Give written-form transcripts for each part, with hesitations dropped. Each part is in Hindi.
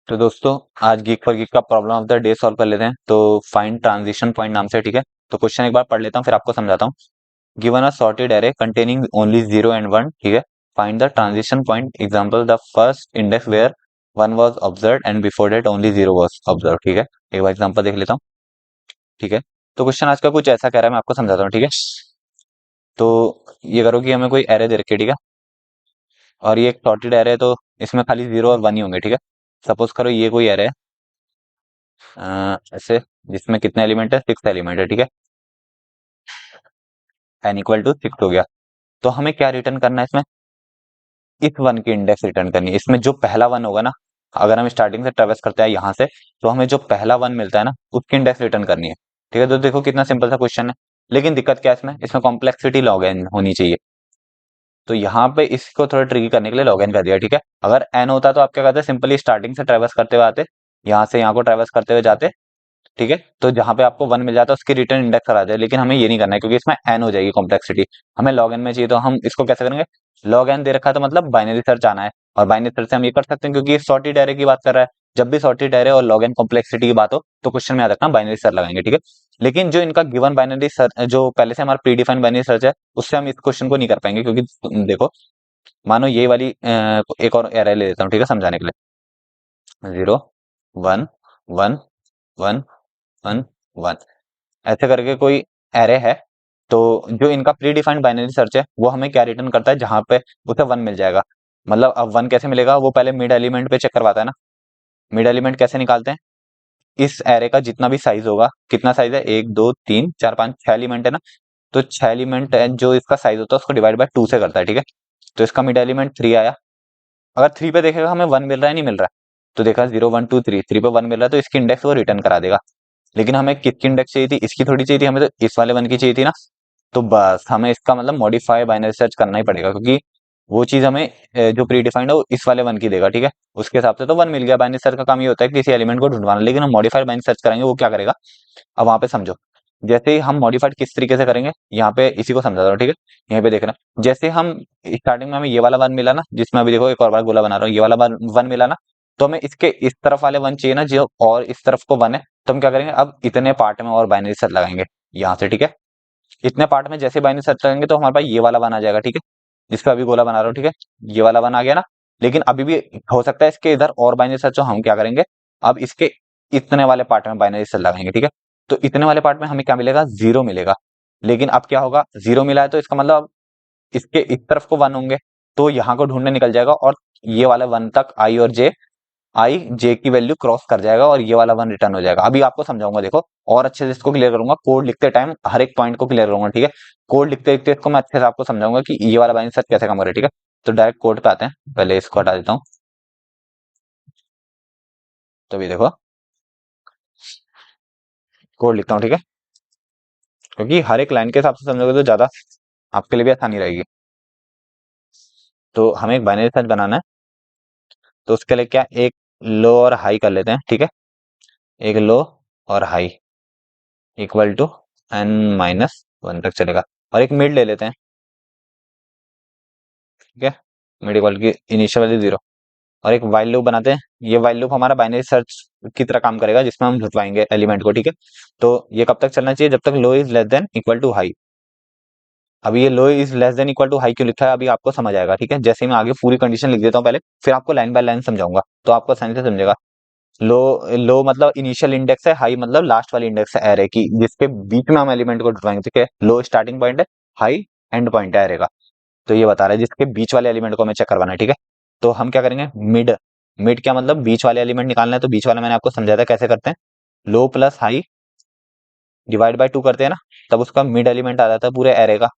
तो दोस्तों, आज गीक फॉर गीक का problem of the day solve कर लेते हैं। तो फाइंड ट्रांजिशन पॉइंट नाम से, ठीक है। तो क्वेश्चन एक बार पढ़ लेता हूँ, फिर आपको समझाता हूँ। Given a sorted array containing only 0 and 1, ठीक है। Find the transition point, example the first index where 1 was observed and before that only 0 was observed, ठीक है। एक बार एग्जांपल देख लेता हूँ, ठीक है। तो क्वेश्चन आज का कुछ ऐसा कह रहा है, मैं आपको समझाता हूँ, ठीक है। तो ये करो कि हमें कोई एरे दे रखी है, ठीक है। और ये एक सॉर्टेड एरे है, तो इसमें खाली 0 और 1 ही होंगे, ठीक है। सपोज करो ये कोई एरे है, ऐसे, जिसमें कितने एलिमेंट है, 6 एलिमेंट है, ठीक है। n = 6 हो गया। तो हमें क्या रिटर्न करना है इसमें, इस वन की इंडेक्स रिटर्न करनी है। इसमें जो पहला वन होगा ना, अगर हम स्टार्टिंग से ट्रेवर्स करते हैं यहाँ से, तो हमें जो पहला वन मिलता है ना, उसकी इंडेक्स रिटर्न करनी है, ठीक है। तो देखो कितना सिंपल सा क्वेश्चन है। लेकिन दिक्कत क्या है इसमें कॉम्प्लेक्सिटी लॉग एन होनी चाहिए। तो यहाँ पे इसको थोड़ा ट्रिकी करने के लिए लॉग एन कर दिया, ठीक है। अगर एन होता तो आप क्या करते, सिंपली स्टार्टिंग से ट्रेवर्स करते हुए आते, यहाँ से यहाँ को ट्रेवर्स करते हुए जाते, ठीक है। तो जहां पे आपको वन मिल जाता है उसकी रिटर्न इंडेक्स करा दे। लेकिन हमें ये नहीं करना है, क्योंकि इसमें एन हो जाएगी कॉम्प्लेक्सिटी। हमें लॉग एन में चाहिए, तो हम इसको कैसे करेंगे, लॉग एन दे रखा है तो मतलब बाइनरी सर्च आना है। और बाइनरी सर्च से हम ये कर सकते हैं, क्योंकि ये सॉर्टेड एरे की बात कर रहा है। जब भी सॉर्टेड एरे और लॉग एन कॉम्प्लेक्सिटी की बात हो, तो क्वेश्चन में याद रखना बाइनरी सर्च लगाएंगे, ठीक है। लेकिन जो इनका गिवन बाइनरी सर्च, जो पहले से हमारा प्री डिफाइंड बाइनरी सर्च है, उससे हम इस क्वेश्चन को नहीं कर पाएंगे। क्योंकि देखो, मानो ये वाली एक और एरे ले लेता हूँ, ठीक है, समझाने के लिए। 0 1 1 1 1 ऐसे करके कोई एरे है। तो जो इनका प्री डिफाइंड बाइनरी सर्च है, वो हमें क्या रिटर्न करता है, जहां पे उसे वन मिल जाएगा। मतलब अब वन कैसे मिलेगा, वो पहले मिड एलिमेंट पे चेक करवाता है ना। मिड एलिमेंट कैसे निकालते हैं, इस एरे का जितना भी साइज होगा, कितना साइज है, 1 2 3 4 5 6 एलिमेंट है ना। तो 6 एलिमेंट है, जो इसका साइज होता है उसको डिवाइड बाय 2 से करता है, ठीक है। तो इसका मिड एलिमेंट 3 आया। अगर 3 पे देखेगा हमें वन मिल रहा है, नहीं मिल रहा है, तो देखा 0 1 2 3, 3 पे वन मिल रहा है, तो इसकी इंडेक्स वो रिटर्न करा देगा। लेकिन हमें किसकी इंडेक्स चाहिए थी, इसकी थोड़ी चाहिए थी, हमें तो इस वाले वन की चाहिए थी ना। तो बस हमें इसका मतलब मॉडिफाई बाइनरी सर्च करना ही पड़ेगा, क्योंकि वो चीज हमें जो प्री डिफाइंड है वो इस वाले वन की देगा, ठीक है। उसके हिसाब से तो वन मिल गया। बाइनरी सर्च का काम ये होता है कि किसी एलिमेंट को ढूंढवाना। लेकिन हम मॉडिफाइड बाइनरी सर्च करेंगे, वो क्या करेगा, अब वहां पे समझो। जैसे ही हम मॉडिफाइड किस तरीके से करेंगे, यहाँ पे इसी को समझा दो, ठीक है। यहाँ पे देखना, जैसे हम स्टार्टिंग में हमें ये वाला वन मिला ना, जिसमें अभी देखो एक और बार गोला बना रहा हूँ, ये वाला वन मिला ना। तो हमें इसके इस तरफ वाले वन चाहिए ना, जो और इस तरफ को वन है। तो हम क्या करेंगे, अब इतने पार्ट में और बाइनरी सर्च लगाएंगे यहाँ से, ठीक है। इतने पार्ट में जैसे बाइनरी सर्च करेंगे, तो हमारे पास ये वाला वन आ जाएगा, ठीक है। जिसका अभी गोला बना रहा हूँ, ठीक है। ये वाला वन आ गया ना। लेकिन अभी भी हो सकता है इसके इधर और बाइनरी सर्च हो। हम क्या करेंगे, अब इसके इतने वाले पार्ट में बाइनरी सर्च लगाएंगे, ठीक है। तो इतने वाले पार्ट में हमें क्या मिलेगा, 0 मिलेगा। लेकिन अब क्या होगा, 0 मिला है, तो इसका मतलब अब इसके इस तरफ को वन होंगे। तो यहाँ को ढूंढने निकल जाएगा, और ये वाला वन तक आई जे की वैल्यू क्रॉस कर जाएगा, और ये वाला वन रिटर्न हो जाएगा। अभी आपको समझाऊंगा, देखो और अच्छे से इसको क्लियर करूंगा। कोड लिखते टाइम हर एक पॉइंट को क्लियर करूंगा, ठीक है। कोड लिखते लिखते इसको मैं अच्छे से आपको समझाऊंगा कि ये वाला बाइनरी सर्च कैसे काम करे, ठीक है। तो डायरेक्ट कोड पे आते हैं, पहले इसको हटा देता हूँ। तो अभी देखो, कोड लिखता हूँ, ठीक है। क्योंकि हर एक लाइन के हिसाब से समझोगे तो ज्यादा आपके लिए भी आसानी रहेगी। तो हमें एक बाइनरी सर्च बनाना है। तो उसके लिए क्या, एक लो और हाई कर लेते हैं, ठीक है। एक लो और हाई इक्वल टू n-1 तक चलेगा। और एक मिड ले लेते हैं, ठीक है। मिड इक्वल की इनिशियल वैल्यू 0। और एक वाइल लूप बनाते हैं। ये वाइल लूप हमारा बाइनरी सर्च की तरह काम करेगा, जिसमें हम ढूंढवाएंगे एलिमेंट को, ठीक है। तो ये कब तक चलना चाहिए, जब तक low is less than equal to high. अभी ये low is less than equal to high क्यों लिखा है, अभी आपको समझ आएगा, ठीक है। जैसे ही मैं आगे पूरी कंडीशन लिख देता हूँ पहले, फिर आपको लाइन बाय लाइन समझाऊंगा, तो आपको आसानी से समझेगा। लो लो मतलब इनिशियल इंडेक्स है, हाई मतलब लास्ट वाली इंडेक्स है एरे की, जिसके बीच में हम एलिमेंट को ढूंढवाएंगे, ठीक है। लो स्टार्टिंग पॉइंट है, हाई एंड पॉइंट है एरे का। तो ये बता रहा है जिसके बीच वाले एलिमेंट को हमें चेक करवाना है, ठीक है। तो हम क्या करेंगे, मिड। मिड क्या मतलब, बीच वाले एलिमेंट निकालना है। तो बीच वाला मैंने आपको समझाया था कैसे करते हैं, लो प्लस हाई डिवाइड बाय 2 करते हैं ना, तब उसका मिड एलिमेंट आ जाता है पूरे एरे का।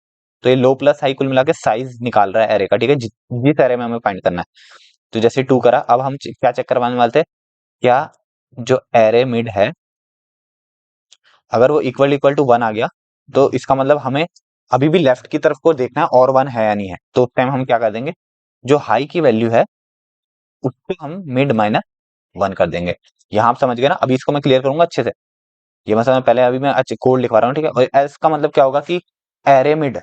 तो ये लो प्लस हाई कुल मिला के साइज निकाल रहा है एरे का, ठीक है। जिस एरे में हमें फाइंड करना है। तो जैसे 2 करा, अब हम क्या चेक करवाने वाले थे, क्या जो एरे मिड है, अगर वो इक्वल इक्वल टू 1 आ गया, तो इसका मतलब हमें अभी भी लेफ्ट की तरफ को देखना है और 1 है या नहीं है। तो उस टाइम हम क्या कर देंगे, जो हाई की वैल्यू है उसको हम मिड -1 कर देंगे। यहाँ आप समझ गए ना। अभी इसको मैं क्लियर करूंगा अच्छे से। ये मतलब मैं पहले अभी मैं अच्छे कोड लिखवा रहा हूँ, ठीक है। और एल्स का मतलब क्या होगा कि एरे मिड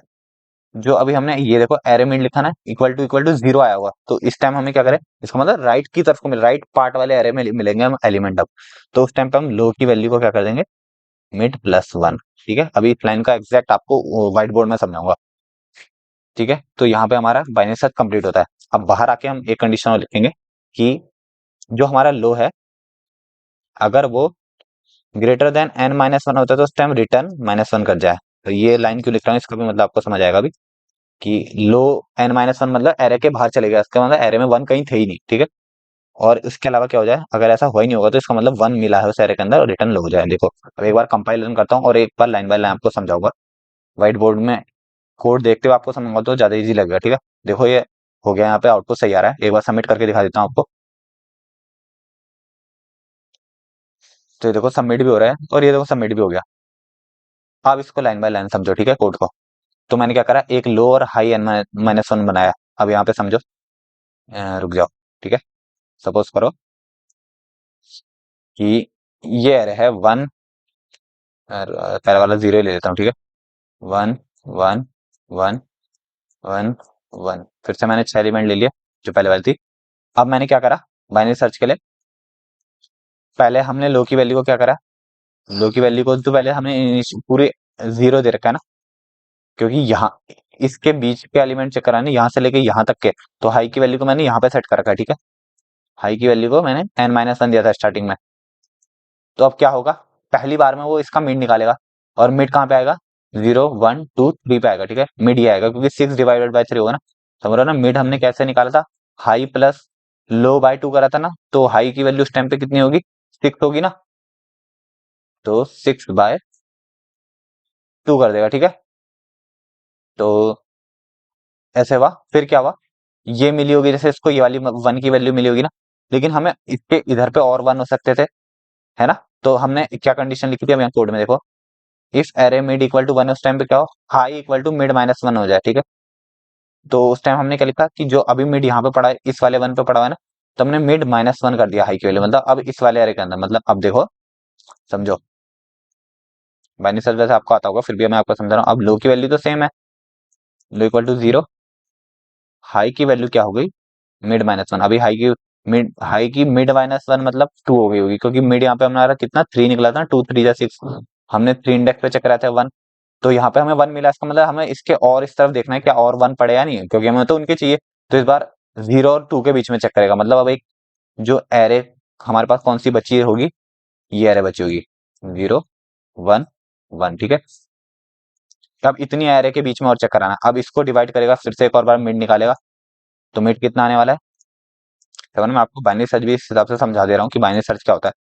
जो अभी हमने ये देखो एरे मिड लिखा ना, इक्वल टू जीरो आया हुआ, तो इस टाइम हमें क्या करें, इसका मतलब राइट की तरफ को मिल, राइट पार्ट वाले एरे में मिलेंगे हम एलिमेंट अब। तो उस टाइम पे हम लो की वैल्यू को क्या कर देंगे, मिड प्लस वन। ठीक है, अभी इस लाइन का एग्जैक्ट आपको व्हाइट बोर्ड में समझाऊंगा। ठीक है, तो यहाँ पे हमारा बाइनरी सर्च कंप्लीट होता है। अब बाहर आके हम एक कंडीशन और लिखेंगे कि जो हमारा लो है, अगर वो greater than N minus one होता है तो उस टाइम रिटर्न माइनस वन कर जाए। तो ये लाइन क्यों लिख रहा हूँ, इसका भी मतलब आपको समझ आएगा अभी, कि लो एन माइनस वन मतलब एरे के बाहर चले गया, इसका मतलब एरे में वन कहीं थे ही नहीं। ठीक है, और इसके अलावा क्या हो जाए, अगर ऐसा हो ही नहीं होगा तो इसका मतलब वन मिला है उस एरे के अंदर और रिटर्न लो हो जाए। देखो, अब एक बार कंपाइलन करता हूँ और एक बार लाइन बाय लाइन आपको समझाऊंगा, व्हाइट बोर्ड में कोड देखते हुए आपको समझाऊंगा तो ज्यादा इजी लगेगा। ठीक है, देखो ये हो गया, यहाँ पे आउटपुट सही आ रहा है, एक बार सबमिट करके दिखा देता हूँ आपको। तो ये देखो सबमिट भी हो रहा है और ये देखो सबमिट भी हो गया। अब इसको लाइन बाय लाइन समझो, ठीक है, कोड को। तो मैंने क्या करा, एक लो और हाई एन माइनस वन बनाया। अब यहाँ पे समझो, रुक जाओ। ठीक है, सपोज करो कि ये एरे है वन, पहले वाला जीरो ले लेता हूँ। ठीक है, one one one one one, फिर से मैंने 6 एलिमेंट ले लिया जो पहले वाली थी। अब मैंने क्या करा, बाइनरी सर्च के लिए पहले हमने लो की वैल्यू को क्या करा, लो की वैल्यू को तो पहले हमने पूरे जीरो दे रखा है ना, क्योंकि यहाँ इसके बीच के एलिमेंट चेक कराने, यहाँ से लेके यहाँ तक के। तो हाई की वैल्यू को मैंने यहाँ पे सेट कर रखा है। ठीक है, हाई की वैल्यू को मैंने एन माइनस वन दिया था स्टार्टिंग में। तो अब क्या होगा, पहली बार में वो इसका मिड निकालेगा, और मिड कहाँ पे आएगा, जीरो वन टू थ्री पे आएगा। ठीक है, मिड ही आएगा क्योंकि सिक्स डिवाइडेड बाय थ्री होगा ना। समझ रहे हो ना, मिड हमने कैसे निकाला था, high plus low by two करा था ना, तो हाई की वैल्यू उस टाइम पे कितनी होगी, सिक्स होगी ना, तो सिक्स बाय टू कर देगा। ठीक है, तो ऐसे हुआ, फिर क्या हुआ, ये मिली होगी जैसे इसको, ये वाली वन की वैल्यू मिली होगी ना, लेकिन हमें इसके इधर पे और वन हो सकते थे, है ना। तो हमने क्या कंडीशन लिखी थी, अब यहाँ कोड में देखो, if array mid equal to one, उस टाइम पे क्या हो, high equal to mid minus one हो जाए। ठीक है, तो उस टाइम हमने क्या लिखा कि जो अभी मिड यहाँ पे पड़ा है, इस वाले वन पे पड़ा हुआ है ना, तो हमने मिड माइनस वन कर दिया हाई की वैल्यू, मतलब अब इस वाले एरे के अंदर, मतलब अब देखो समझो, बाइनरी सर्च वैसे आपको आता होगा, फिर भी मैं आपको समझा रहा हूँ। अब लो की वैल्यू तो सेम है, low equal to zero, high की वैल्यू क्या हो गई, मिड माइनस वन। अभी हाई की मिड माइनस वन मतलब टू हो गई होगी, क्योंकि मिड यहाँ पे हमारा कितना थ्री निकला था, टू थ्री जा सिक्स, हमने थ्री इंडेक्स पे चेक कराया था वन, तो यहाँ पे हमें वन मिला, इसका मतलब हमें इसके और इस तरफ देखना है क्या और वन पड़े या नहीं है, क्योंकि हमें तो उनके चाहिए। तो इस बार जीरो और टू के बीच में चेक करेगा, मतलब अब एक जो एरे हमारे पास कौन सी बची होगी, ये एरे बची होगी, जीरो वन वन। ठीक है, अब इतनी एरे के बीच में और चेक कराना, अब इसको डिवाइड करेगा फिर से एक और बार मिड निकालेगा, तो मिड कितना आने वाला है सेवन। मैं आपको बाइनरी सर्च भी इस हिसाब से समझा दे रहा हूँ कि बाइनरी सर्च क्या होता है।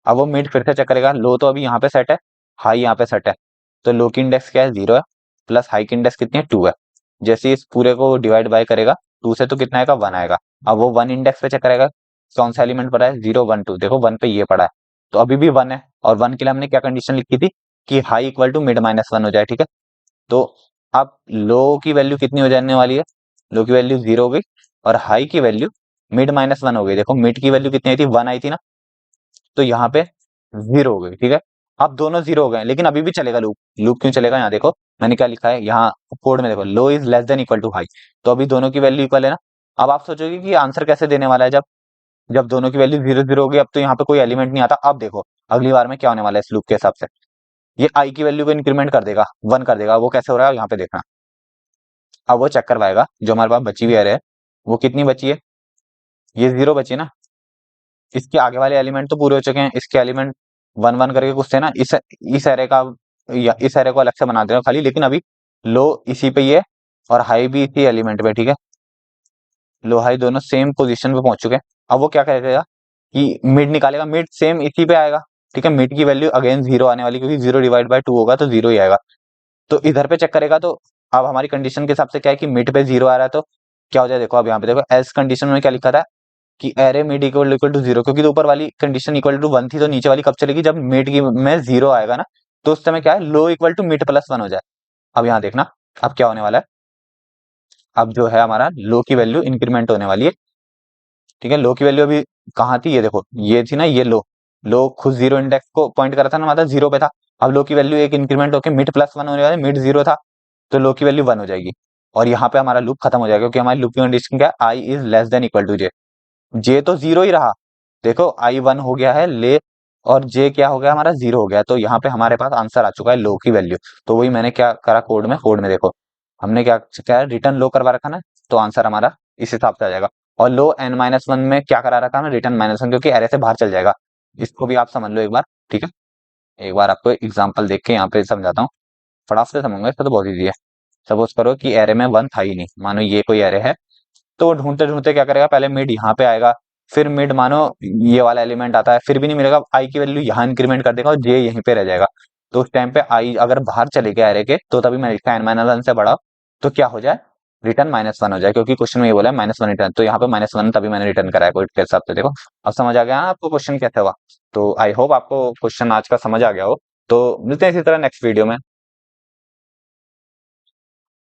अब वो मिड फिर से चेक करेगा, लो तो अभी यहाँ पे सेट है, हाई यहाँ पे सेट है, तो लो की इंडेक्स क्या है, जीरो है, प्लस हाई की इंडेक्स कितनी है, टू है। जैसे ही इस पूरे को डिवाइड बाय करेगा, टू से तो कितना आएगा, वन आएगा। अब वो वन इंडेक्स पे चेक करेगा, कौन सा एलिमेंट पड़ा है, जीरो वन टू, देखो वन पे ये पड़ा है, तो अभी भी वन है, और वन के लिए हमने क्या कंडीशन लिखी थी कि high equal to mid minus one हो जाए। ठीक है, तो अब लो की वैल्यू कितनी हो जाने वाली है, लो की वैल्यू जीरो हो गई, और हाई की वैल्यू मिड माइनस वन हो गई। देखो मिड की वैल्यू कितनी आई थी, वन आई थी ना, तो यहाँ पे जीरो हो गई। ठीक है, अब दोनों जीरो हो गए, लेकिन अभी भी चलेगा लूप। लूप क्यों चलेगा, यहाँ देखो मैंने क्या लिखा है, यहाँ कोड में देखो, low is less than equal to high, तो अभी दोनों की वैल्यू इक्वल है ना। अब आप सोचोगे कि आंसर कैसे देने वाला है, जब जब दोनों की वैल्यू जीरो जीरो होगी, अब तो यहाँ पे कोई एलिमेंट नहीं आता। अब देखो अगली बार में क्या होने वाला है इस लूप के हिसाब से, ये आई की वैल्यू को इंक्रीमेंट कर देगा, वन कर देगा। वो कैसे हो रहा है यहाँ पे देखना, अब वो चेक करवाएगा जो हमारे पास बची हुई एरे है, वो कितनी बची है, ये जीरो बची है ना, इसके आगे वाले एलिमेंट तो पूरे हो चुके हैं, इसके एलिमेंट वन वन करके कुछ थे ना, इस एरे का, या इस एरे को अलग से बना देना खाली, लेकिन अभी लो इसी पे ही है और हाई भी इसी एलिमेंट पे। ठीक है, लो हाई दोनों सेम पोजीशन पे पहुंच चुके हैं। अब वो क्या करेगा कि मिड निकालेगा, मिड सेम इसी पे आएगा। ठीक है, मिड की वैल्यू अगेन जीरो आने वाली, क्योंकि जीरो डिवाइड बाय टू होगा तो जीरो ही आएगा। तो इधर पे चेक करेगा, तो अब हमारी कंडीशन के हिसाब से क्या है कि मिड पे जीरो आ रहा है, तो क्या हो जाए, देखो अब यहाँ पे देखो एस कंडीशन में क्या लिखा था कि array mid equal to zero, क्योंकि तो ऊपर वाली कंडीशन इक्वल टू वन थी, तो नीचे वाली कब चलेगी, जब मिड की में जीरो आएगा ना, तो उस समय क्या है, low equal to mid plus one हो जाए। अब यहाँ देखना, अब क्या होने वाला है, अब जो है हमारा लो की वैल्यू इंक्रीमेंट होने वाली है। ठीक है, लो की वैल्यू अभी कहाँ थी, ये देखो ये थी ना, ये लो, लो खुद जीरो इंडेक्स को पॉइंट कर रहा था ना, मतलब जीरो पे था। अब लो की वैल्यू एक इंक्रीमेंट होकर मिड प्लस वन होने वाली, मिड जीरो था, तो लो की वैल्यू वन हो जाएगी। और यहाँ पे हमारा लूप खत्म हो जाएगा, क्योंकि हमारी लूप की कंडीशन क्या है, i is less than equal to j। J तो जीरो ही रहा, देखो आई वन हो गया है ले, और जे क्या हो गया हमारा, जीरो हो गया। तो यहाँ पे हमारे पास आंसर आ चुका है लो की वैल्यू। तो वही मैंने क्या करा कोड में देखो हमने क्या क्या रिटर्न लो करवा रखा ना, तो आंसर हमारा इस हिसाब से आ जाएगा। और लो n-1 में क्या करा रखा है रिटर्न -1, क्योंकि एरे से बाहर चल जाएगा। इसको भी आप समझ लो एक बार, ठीक है। एक बार आपको एग्जाम्पल देख के यहाँ पे समझाता हूँ, फटाफट से समझूंगा, इसका तो बहुत ईजी है। सपोज करो कि एरे में 1 था ही नहीं, मानो ये कोई एरे है, तो ढूंढते ढूंढते क्या करेगा, पहले मिड यहाँ पे आएगा, फिर मिड मानो ये वाला एलिमेंट आता है, फिर भी नहीं मिलेगा, आई की वैल्यू यहाँ इंक्रीमेंट कर देगा और जे यहीं पे रह जाएगा। तो उस टाइम पे आई अगर बाहर चले गया एरे के, तो तभी मैं लिखता n-1 से बड़ा, तो क्या हो जाए, रिटर्न -1 हो जाए, क्योंकि क्वेश्चन में ये बोला है -1 रिटर्न, तो यहाँ पे -1 तभी मैंने रिटर्न कराया कोड के हिसाब से। देखो अब समझ आ गया ना आपको क्वेश्चन कैसे हुआ। तो आई होप आपको क्वेश्चन आज का समझ आ गया हो। तो मिलते हैं इसी तरह नेक्स्ट वीडियो में।